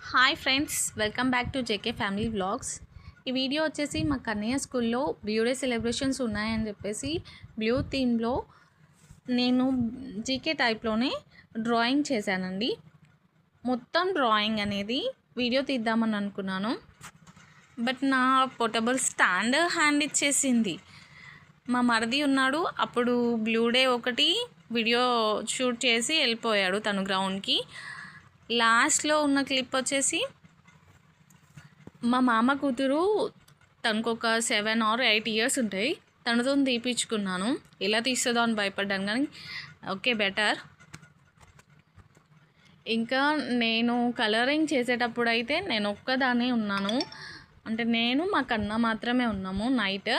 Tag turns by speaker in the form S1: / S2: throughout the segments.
S1: Hi friends, welcome back to JK family vlogs. ఈ video వచ్చేసి మా కన్నయ్య స్కూల్లో బ్లూ డే సెలబ్రేషన్స్ ఉన్నాయని చెప్పేసి బ్లూ థీమ్లో నేను జీకే టైప్లోనే డ్రాయింగ్ చేశానండి. మొత్తం డ్రాయింగ్ అనేది వీడియో తీద్దామని అనుకున్నాను, బట్ నా పోర్టబుల్ స్టాండ్ హ్యాండ్ ఇచ్చేసింది. మా మరిది ఉన్నాడు, అప్పుడు బ్లూ డే ఒకటి వీడియో షూట్ చేసి వెళ్ళిపోయాడు తను గ్రౌండ్కి. లాస్ట్లో ఉన్న క్లిప్ వచ్చేసి మా మామ కూతురు, తనకు ఒక 7 or 8 years ఉంటాయి, తనతో తీపించుకున్నాను. ఎలా తీస్తుందో అని భయపడ్డాను, కానీ ఓకే బెటర్. ఇంకా నేను కలరింగ్ చేసేటప్పుడు అయితే నేను ఒక్కదానే ఉన్నాను, అంటే నేను మా కన్న మాత్రమే ఉన్నాము నైట్.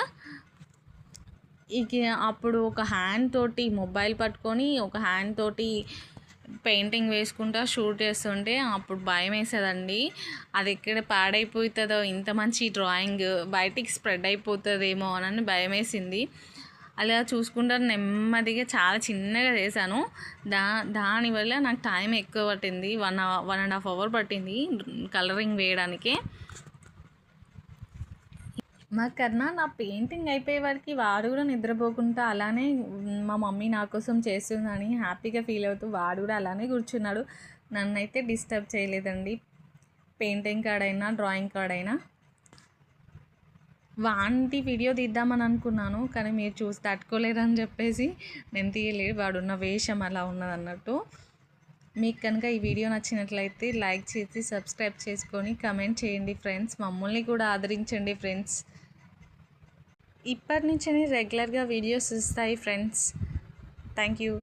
S1: ఇక అప్పుడు ఒక హ్యాండ్ తోటి మొబైల్ పట్టుకొని ఒక హ్యాండ్ తోటి పెయింటింగ్ వేసుకుంటా షూట్ చేస్తుంటే అప్పుడు భయం వేసేదండి. అది ఎక్కడ పాడైపోతుందో, ఇంత మంచి డ్రాయింగ్ బయటికి స్ప్రెడ్ అయిపోతుందేమో అని భయం వేసింది. అలా చూసుకుంటా నెమ్మదిగా చాలా చిన్నగా చేశాను. దానివల్ల నాకు టైం ఎక్కువ పట్టింది, 1.5 hour పట్టింది కలరింగ్ వేయడానికి. మా కన్నా నా పెయింటింగ్ అయిపోయే వరకు వాడు కూడా నిద్రపోకుండా అలానే మా మమ్మీ నా కోసం చేస్తుందని హ్యాపీగా ఫీల్ అవుతూ వాడు కూడా అలానే కూర్చున్నాడు. నన్నైతే డిస్టర్బ్ చేయలేదండి, పెయింటింగ్ కాడైనా డ్రాయింగ్ కాడైనా. వాంటి వీడియో తీద్దామని అనుకున్నాను, కానీ మీరు చూసి తట్టుకోలేరని చెప్పేసి నేను తీయలేదు. వాడున్న వేషం అలా ఉన్నదన్నట్టు. మీకు కనుక ఈ వీడియో నచ్చినట్లయితే లైక్ చేసి సబ్స్క్రైబ్ చేసుకొని కమెంట్ చేయండి ఫ్రెండ్స్. మమ్మల్ని కూడా ఆదరించండి ఫ్రెండ్స్. ఇప్పటి నుంచి రెగ్యులర్గా వీడియోస్ ఇస్తాయి ఫ్రెండ్స్. Thank you.